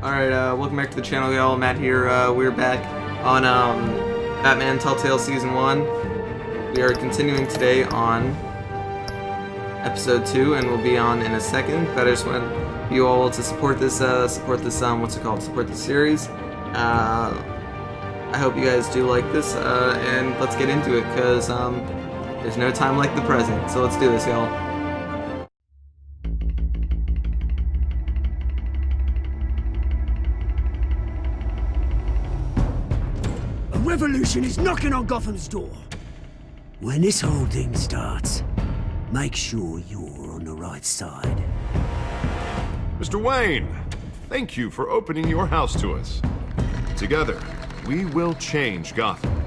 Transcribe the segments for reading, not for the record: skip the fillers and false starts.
Alright, welcome back to the channel, y'all. Matt here. We're back on Batman Telltale Season 1. We are continuing today on Episode 2, and we'll be on in a second. But I just want you all to support this support this series. I hope you guys do like this, and let's get into it, because there's no time like the present. So let's do this, y'all. Revolution is knocking on Gotham's door. When this whole thing starts, make sure you're on the right side. Mr. Wayne, thank you for opening your house to us. Together, we will change Gotham.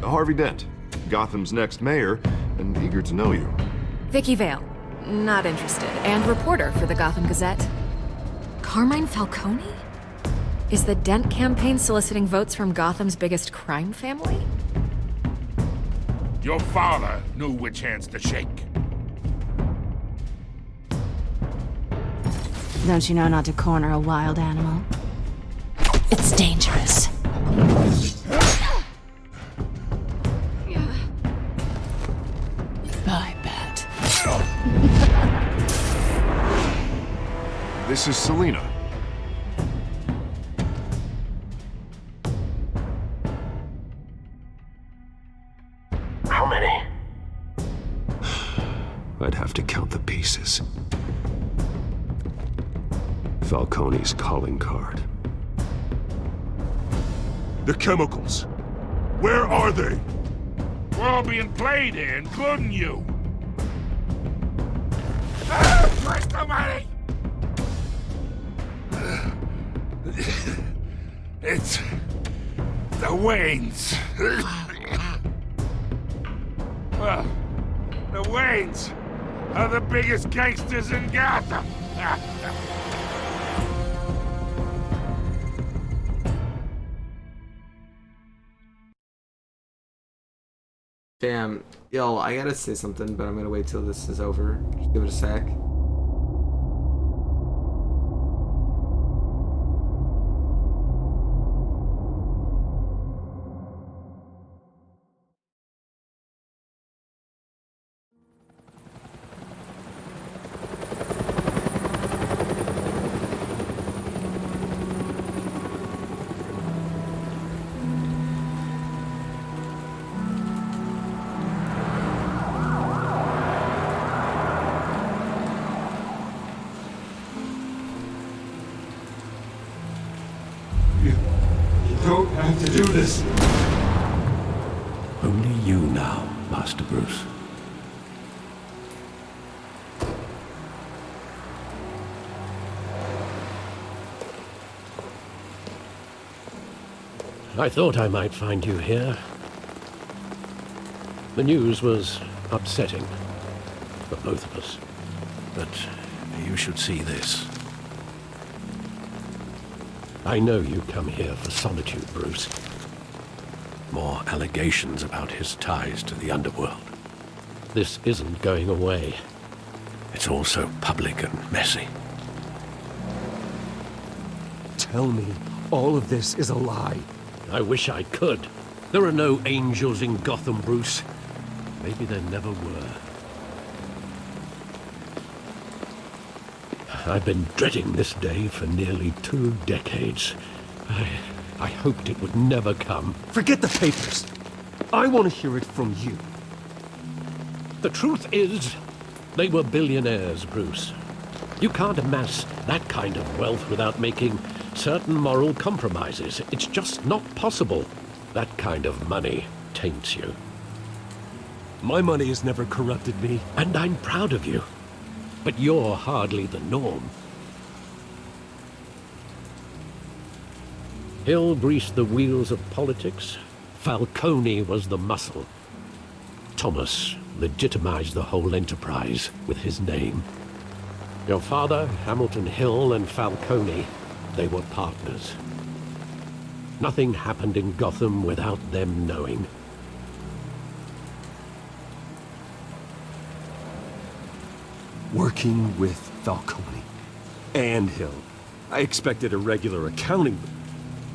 Harvey Dent, Gotham's next mayor, and eager to know you. Vicky Vale, not interested, and reporter for the Gotham Gazette. Carmine Falcone? Is the Dent campaign soliciting votes from Gotham's biggest crime family? Your father knew which hands to shake. Don't you know not to corner a wild animal? It's dangerous. I bet. This is Selina. How many? I'd have to count the pieces. Falcone's calling card. The chemicals. Where are they? We're all being played here, including you. Where's the money? It's the Waynes. Well, the Waynes are the biggest gangsters in Gotham. Damn, yo, I gotta say something, but I'm gonna wait till this is over. Just give it a sec. You don't have to do this. Only you now, Master Bruce. I thought I might find you here. The news was upsetting for both of us. But you should see this. I know you come here for solitude, Bruce. More allegations about his ties to the underworld. This isn't going away. It's all so public and messy. Tell me all of this is a lie. I wish I could. There are no angels in Gotham, Bruce. Maybe there never were. I've been dreading this day for nearly 2 decades. I hoped it would never come. Forget the papers. I want to hear it from you. The truth is, they were billionaires, Bruce. You can't amass that kind of wealth without making certain moral compromises. It's just not possible. That kind of money taints you. My money has never corrupted me. And I'm proud of you. But you're hardly the norm. Hill greased the wheels of politics. Falcone was the muscle. Thomas legitimized the whole enterprise with his name. Your father, Hamilton Hill, and Falcone, they were partners. Nothing happened in Gotham without them knowing. Working with Falcone and Hill. I expected a regular accounting,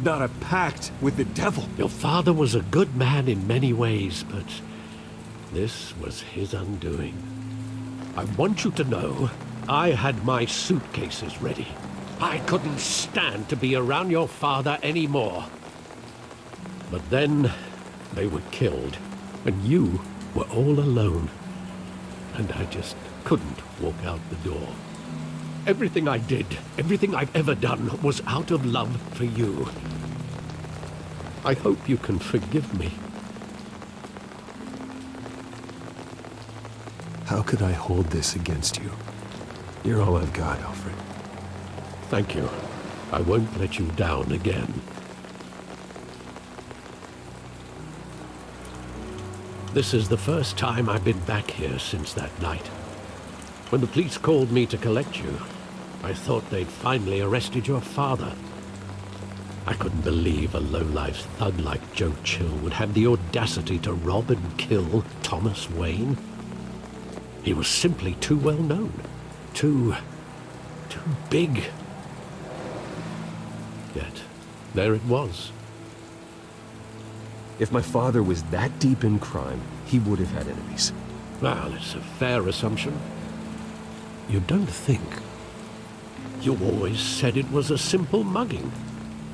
not a pact with the devil. Your father was a good man in many ways, but this was his undoing. I want you to know, I had my suitcases ready. I couldn't stand to be around your father anymore. But then, they were killed, and you were all alone. And I just couldn't walk out the door. Everything I did, everything I've ever done, was out of love for you. I hope you can forgive me. How could I hold this against you? You're all I've got, Alfred. Thank you. I won't let you down again. This is the first time I've been back here since that night. When the police called me to collect you, I thought they'd finally arrested your father. I couldn't believe a low-life thug like Joe Chill would have the audacity to rob and kill Thomas Wayne. He was simply too well known. Too big. Yet, there it was. If my father was that deep in crime, he would have had enemies. Well, it's a fair assumption. You don't think? You always said it was a simple mugging.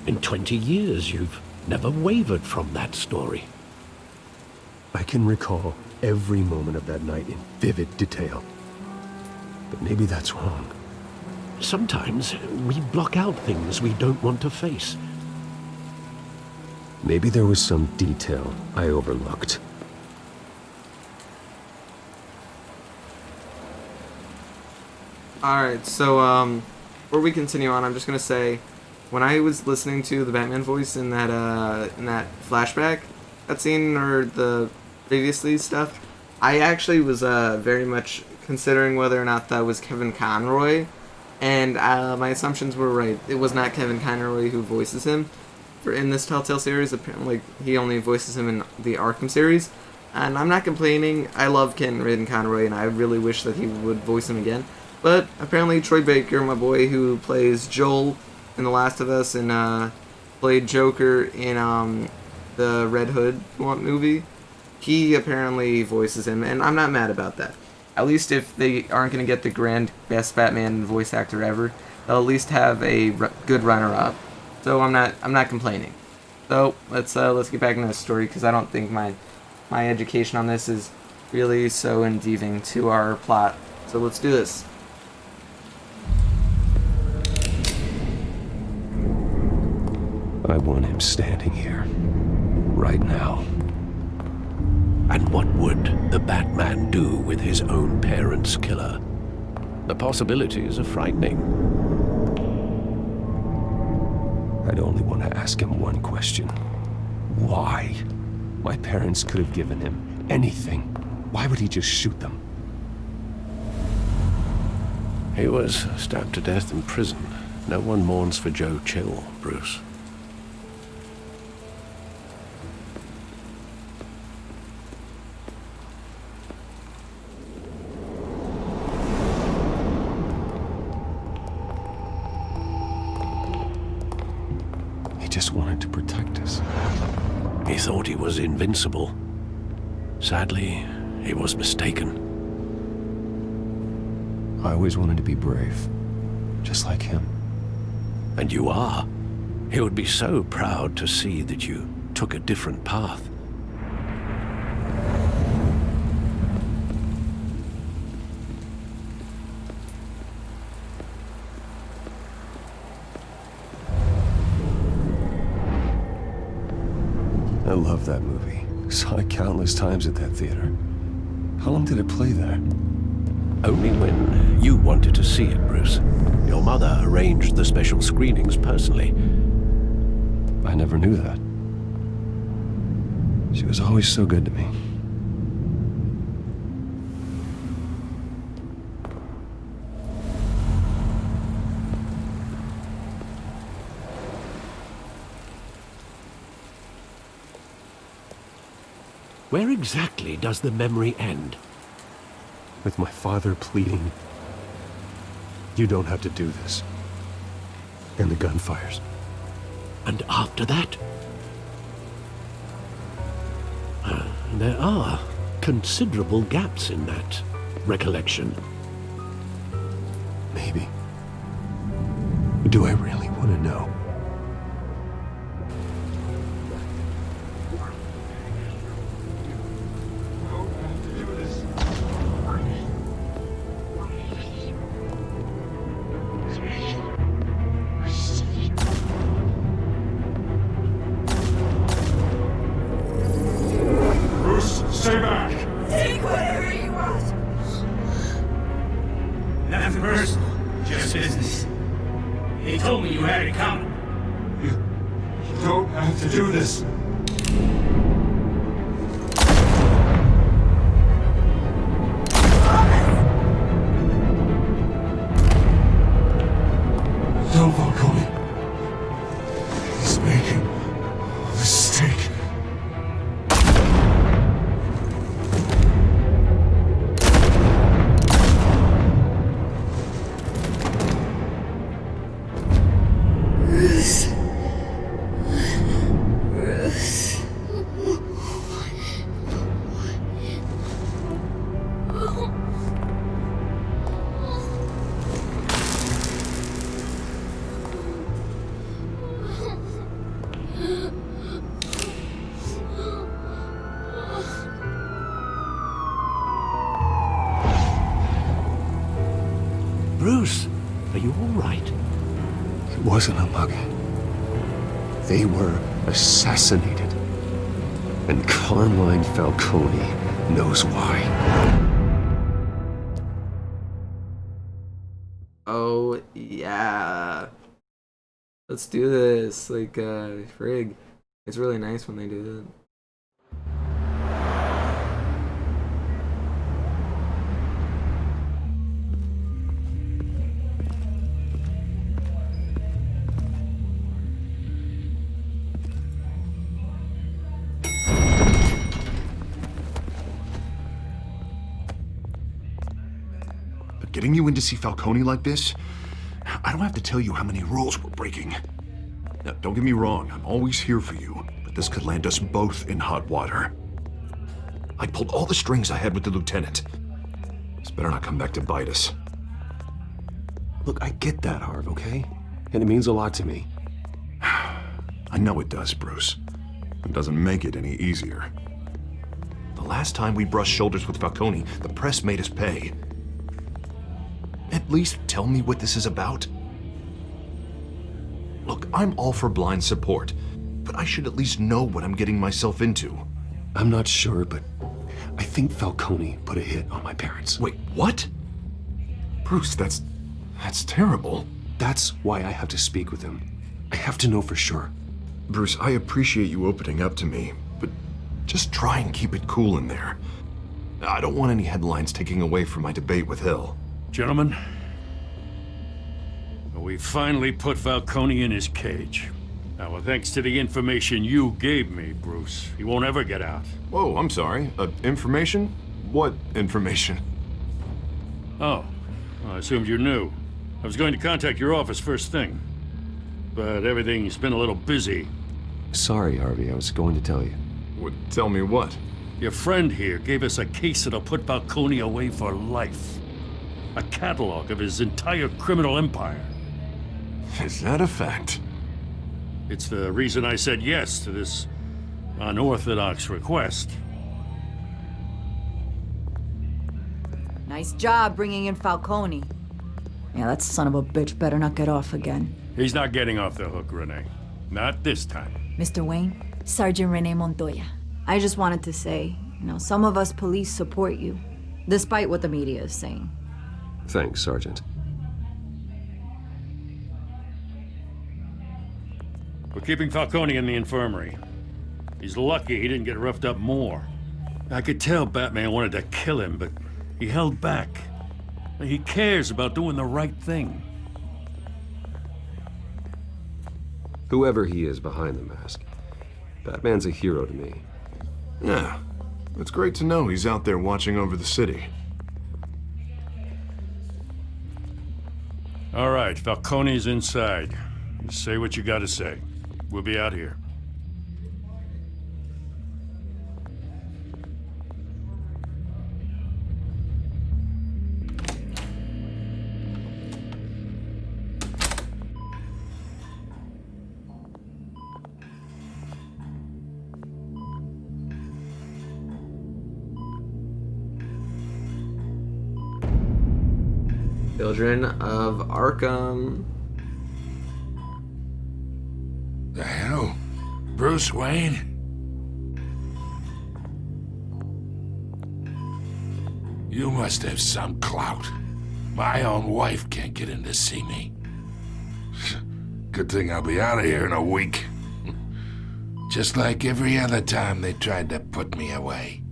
In 20 years, you've never wavered from that story. I can recall every moment of that night in vivid detail. But maybe that's wrong. Sometimes we block out things we don't want to face. Maybe there was some detail I overlooked. Alright, so, before we continue on, I'm just gonna say, when I was listening to the Batman voice in that flashback cutscene, or the previously stuff, I actually was, very much considering whether or not that was Kevin Conroy, and, my assumptions were right. It was not Kevin Conroy who voices him in this Telltale series. Apparently, he only voices him in the Arkham series, and I'm not complaining. I love Kevin Conroy, and I really wish that he would voice him again. But apparently Troy Baker, my boy, who plays Joel in The Last of Us and played Joker in the Red Hood movie, he apparently voices him, and I'm not mad about that. At least if they aren't going to get the grand best Batman voice actor ever, they'll at least have a good runner-up. So I'm not complaining. So let's get back into the story, because I don't think my education on this is really so endeaving to our plot. So let's do this. I want him standing here, right now. And what would the Batman do with his own parents' killer? The possibilities are frightening. I'd only want to ask him one question. Why? My parents could have given him anything. Why would he just shoot them? He was stabbed to death in prison. No one mourns for Joe Chill, Bruce. He just wanted to protect us. He thought he was invincible. Sadly, he was mistaken. I always wanted to be brave, just like him. And you are. He would be so proud to see that you took a different path. I love that movie. Saw it countless times at that theater. How long did it play there? Only when you wanted to see it, Bruce. Your mother arranged the special screenings personally. I never knew that. She was always so good to me. Where exactly does the memory end? With my father pleading, "You don't have to do this." And the gunfires. And after that? There are considerable gaps in that recollection. Maybe. Do I really want to know? Bruce, stay back! Take whatever you want! Nothing personal, just business. He told me you had it coming. You don't have to do this. No, Falcone. He's making a mistake. Bruce, are you all right? It wasn't a mug. They were assassinated. And Carmine Falcone knows why. Oh, yeah. Let's do this. Like, frig. It's really nice when they do that. Getting you in to see Falcone like this? I don't have to tell you how many rules we're breaking. Now, don't get me wrong, I'm always here for you, but this could land us both in hot water. I pulled all the strings I had with the lieutenant. This better not come back to bite us. Look, I get that, Harv, okay? And it means a lot to me. I know it does, Bruce. It doesn't make it any easier. The last time we brushed shoulders with Falcone, the press made us pay. At least tell me what this is about. Look, I'm all for blind support, but I should at least know what I'm getting myself into. I'm not sure, but I think Falcone put a hit on my parents. Wait, what? Bruce, that's terrible. That's why I have to speak with him. I have to know for sure. Bruce, I appreciate you opening up to me, but just try and keep it cool in there. I don't want any headlines taking away from my debate with Hill. Gentlemen, we finally put Falcone in his cage. Now, well, thanks to the information you gave me, Bruce, he won't ever get out. Whoa, I'm sorry. Information? What information? Oh, well, I assumed you knew. I was going to contact your office first thing, but everything's been a little busy. Sorry, Harvey, I was going to tell you. Tell me what? Your friend here gave us a case that'll put Falcone away for life. A catalog of his entire criminal empire. Is that a fact? It's the reason I said yes to this unorthodox request. Nice job bringing in Falcone. Yeah, that son of a bitch better not get off again. He's not getting off the hook, Renee. Not this time. Mr. Wayne, Sergeant Renee Montoya. I just wanted to say, some of us police support you, despite what the media is saying. Thanks, Sergeant. We're keeping Falcone in the infirmary. He's lucky he didn't get roughed up more. I could tell Batman wanted to kill him, but he held back. He cares about doing the right thing. Whoever he is behind the mask, Batman's a hero to me. Yeah, it's great to know he's out there watching over the city. All right, Falcone's inside. Just say what you gotta say. We'll be out here. Children of Arkham. The hell? Bruce Wayne? You must have some clout. My own wife can't get in to see me. Good thing I'll be out of here in a week. Just like every other time they tried to put me away.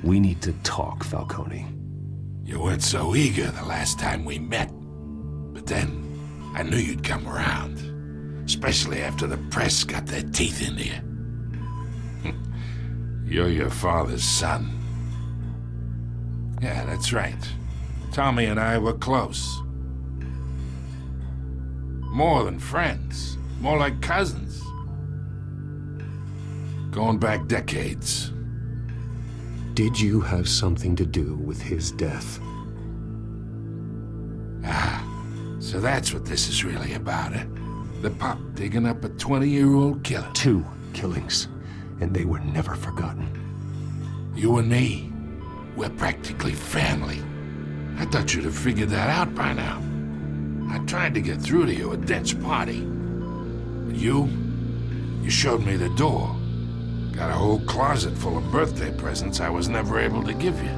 We need to talk, Falcone. You weren't so eager the last time we met. But then, I knew you'd come around. Especially after the press got their teeth into you. You're your father's son. Yeah, that's right. Tommy and I were close. More than friends. More like cousins. Going back decades. Did you have something to do with his death? Ah, so that's what this is really about, eh? The pop digging up a 20-year-old killer. 2 killings, and they were never forgotten. You and me, we're practically family. I thought you'd have figured that out by now. I tried to get through to you at Dent's party. But you showed me the door. Got a whole closet full of birthday presents I was never able to give you.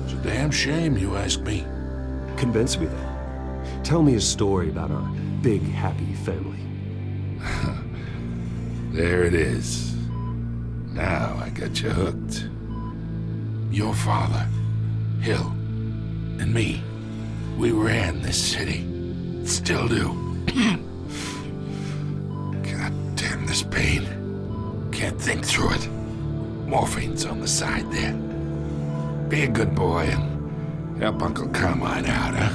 It's a damn shame, you ask me. Convince me then. Tell me a story about our big, happy family. There it is. Now I got you hooked. Your father, Hill, and me, we ran this city. Still do. God damn this pain. Can't think through it. Morphine's on the side there. Be a good boy and help Uncle Carmine out, huh?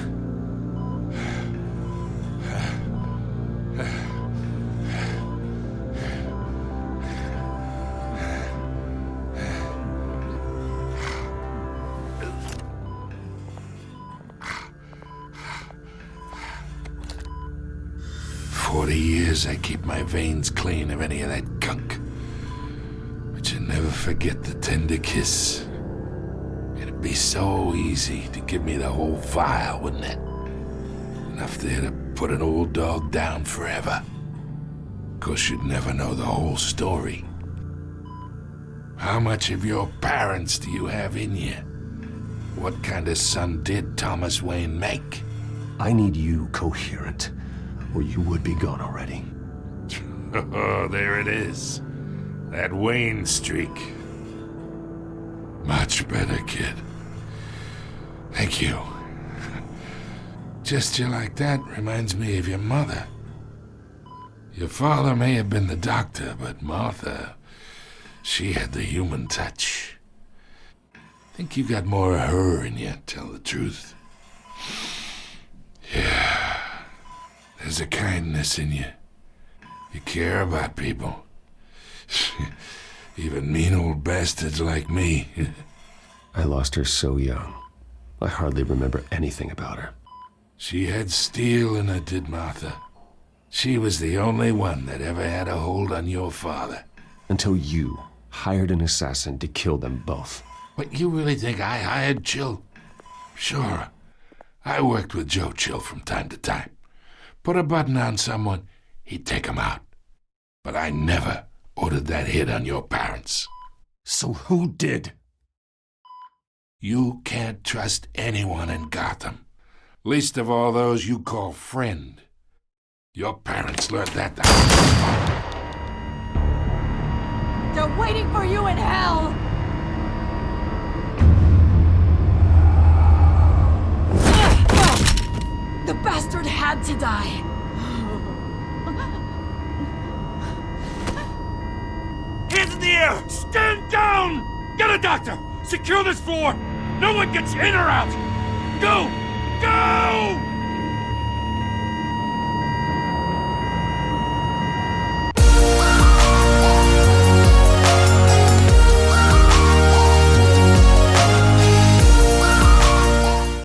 40 years I keep my veins clean of any of that gunk. But you never forget the tender kiss. It'd be so easy to give me the whole vial, wouldn't it? Enough there to put an old dog down forever. Of course, you'd never know the whole story. How much of your parents do you have in you? What kind of son did Thomas Wayne make? I need you coherent, or you would be gone already. Oh, there it is. That Wayne streak. Much better, kid. Thank you. Gesture like that reminds me of your mother. Your father may have been the doctor, but Martha, she had the human touch. Think you got more of her in you, tell the truth. Yeah. There's a kindness in you. You care about people. Even mean old bastards like me. I lost her so young. I hardly remember anything about her. She had steel in her, did Martha. She was the only one that ever had a hold on your father. Until you hired an assassin to kill them both. What, you really think I hired Chill? Sure. I worked with Joe Chill from time to time. Put a button on someone, he'd take him out. But I never ordered that hit on your parents. So who did? You can't trust anyone in Gotham. Least of all those you call friend. Your parents learned that the They're waiting for you in hell! The bastard had to die. Hands in the air! Stand down! Get a doctor! Secure this floor! No one gets in or out! Go! Go!